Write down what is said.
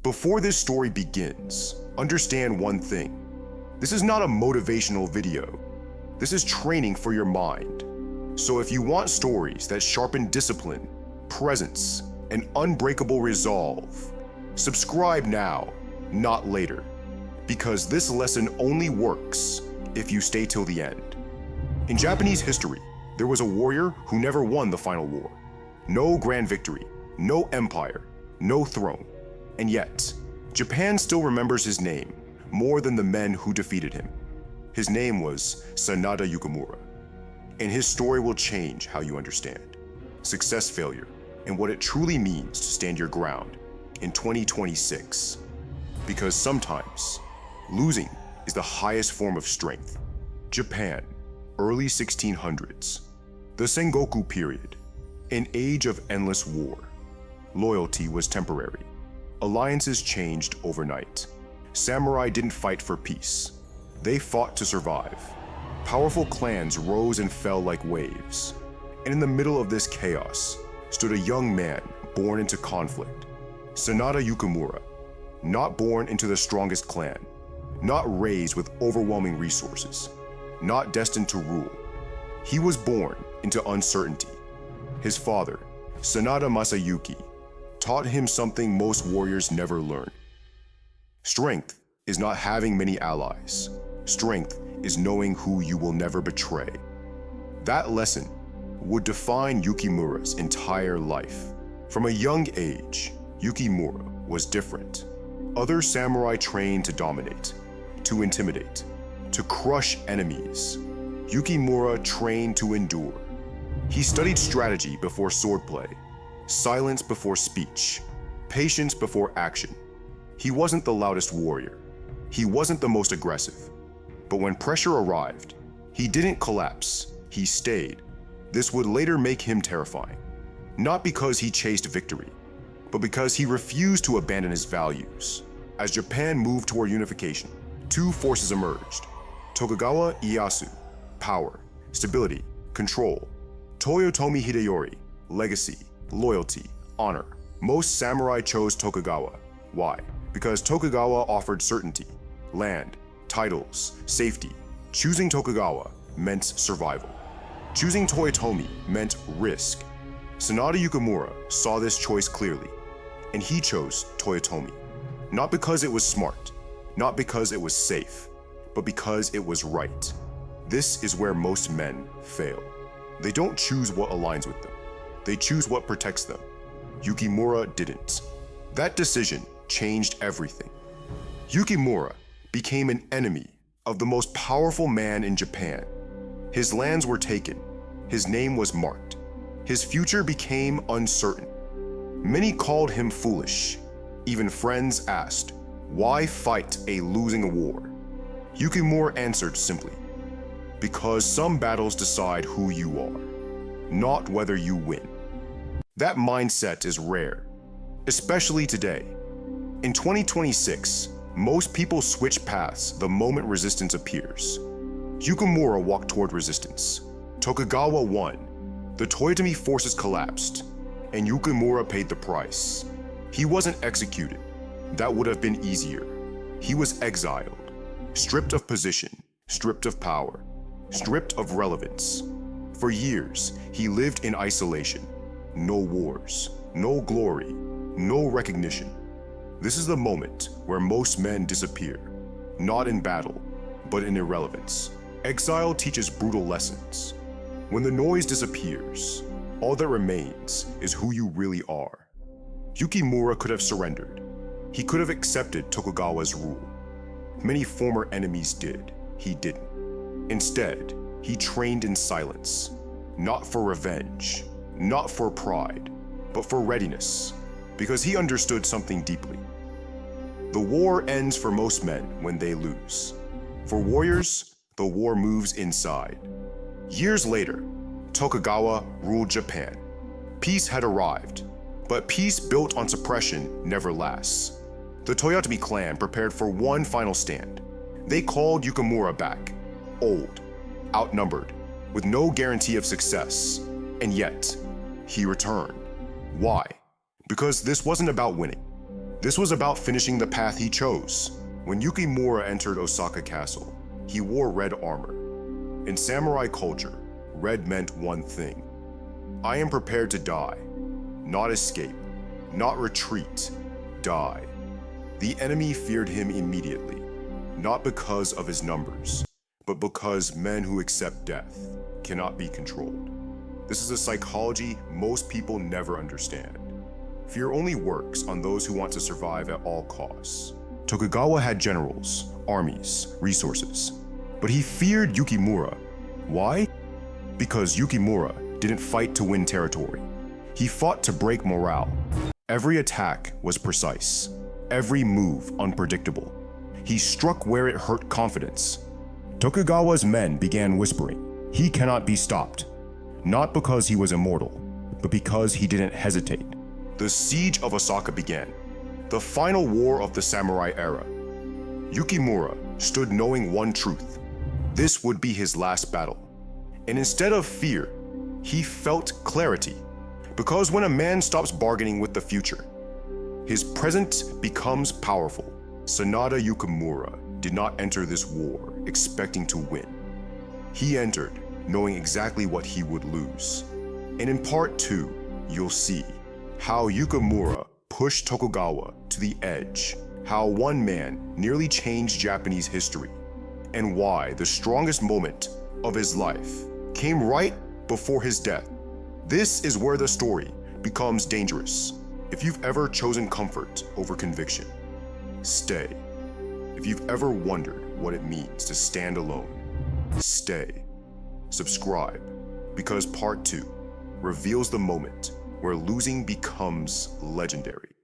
Before this story begins, understand one thing. This is not a motivational video. This is training for your mind. So if you want stories that sharpen discipline, presence, and unbreakable resolve, subscribe now, not later, because this lesson only works if you stay till the end. In Japanese history, there was a warrior who never won the final war. No grand victory, no empire, no throne. And yet, Japan still remembers his name more than the men who defeated him. His name was Sanada Yukimura. And his story will change how you understand success, failure, and what it truly means to stand your ground in 2026. Because sometimes, losing is the highest form of strength. Japan, early 1600s. The Sengoku period, an age of endless war. Loyalty was temporary. Alliances changed overnight. Samurai didn't fight for peace. They fought to survive. Powerful clans rose and fell like waves. And in the middle of this chaos stood a young man born into conflict. Sanada Yukimura, not born into the strongest clan, not raised with overwhelming resources, not destined to rule. He was born into uncertainty. His father, Sanada Masayuki, taught him something most warriors never learn. Strength is not having many allies. Strength is knowing who you will never betray. That lesson would define Yukimura's entire life. From a young age, Yukimura was different. Other samurai trained to dominate, to intimidate, to crush enemies. Yukimura trained to endure. He studied strategy before swordplay, silence before speech, patience before action. He wasn't the loudest warrior. He wasn't the most aggressive. But when pressure arrived, he didn't collapse, he stayed. This would later make him terrifying. Not because he chased victory, but because he refused to abandon his values. As Japan moved toward unification, two forces emerged. Tokugawa Ieyasu, power, stability, control. Toyotomi Hideyori, legacy, loyalty, honor. Most samurai chose Tokugawa. Why? Because Tokugawa offered certainty, land, titles, safety. Choosing Tokugawa meant survival. Choosing Toyotomi meant risk. Sanada Yukimura saw this choice clearly, and he chose Toyotomi. Not because it was smart, not because it was safe, but because it was right. This is where most men fail. They don't choose what aligns with them. They choose what protects them. Yukimura didn't. That decision changed everything. Yukimura became an enemy of the most powerful man in Japan. His lands were taken. His name was marked. His future became uncertain. Many called him foolish. Even friends asked, "Why fight a losing war?" Yukimura answered simply, "Because some battles decide who you are, not whether you win." That mindset is rare, especially today. In 2026, most people switch paths the moment resistance appears. Yukimura walked toward resistance. Tokugawa won. The Toyotomi forces collapsed, and Yukimura paid the price. He wasn't executed. That would have been easier. He was exiled, stripped of position, stripped of power, stripped of relevance. For years, he lived in isolation. No wars, no glory, no recognition. This is the moment where most men disappear, not in battle, but in irrelevance. Exile teaches brutal lessons. When the noise disappears, all that remains is who you really are. Yukimura could have surrendered. He could have accepted Tokugawa's rule. Many former enemies did. He didn't. Instead, he trained in silence, not for revenge, not for pride, but for readiness, because he understood something deeply. The war ends for most men when they lose. For warriors, the war moves inside. Years later, Tokugawa ruled Japan. Peace had arrived, but peace built on suppression never lasts. The Toyotomi clan prepared for one final stand. They called Yukimura back, old, outnumbered, with no guarantee of success, and yet, he returned. Why? Because this wasn't about winning. This was about finishing the path he chose. When Yukimura entered Osaka Castle, he wore red armor. In samurai culture, red meant one thing. I am prepared to die, not escape, not retreat, die. The enemy feared him immediately, not because of his numbers, but because men who accept death cannot be controlled. This is a psychology most people never understand. Fear only works on those who want to survive at all costs. Tokugawa had generals, armies, resources, but he feared Yukimura. Why? Because Yukimura didn't fight to win territory. He fought to break morale. Every attack was precise, every move unpredictable. He struck where it hurt confidence. Tokugawa's men began whispering, "He cannot be stopped," not because he was immortal, but because he didn't hesitate. The siege of Osaka began, the final war of the samurai era. Yukimura stood knowing one truth: this would be his last battle. And instead of fear, he felt clarity. Because when a man stops bargaining with the future, his present becomes powerful. Sanada Yukimura did not enter this war expecting to win. He entered knowing exactly what he would lose. And in part 2, you'll see how Yukimura pushed Tokugawa to the edge, how one man nearly changed Japanese history, and why the strongest moment of his life came right before his death. This is where the story becomes dangerous. If you've ever chosen comfort over conviction, stay. If you've ever wondered what it means to stand alone, stay. Subscribe, because part 2 reveals the moment where losing becomes legendary.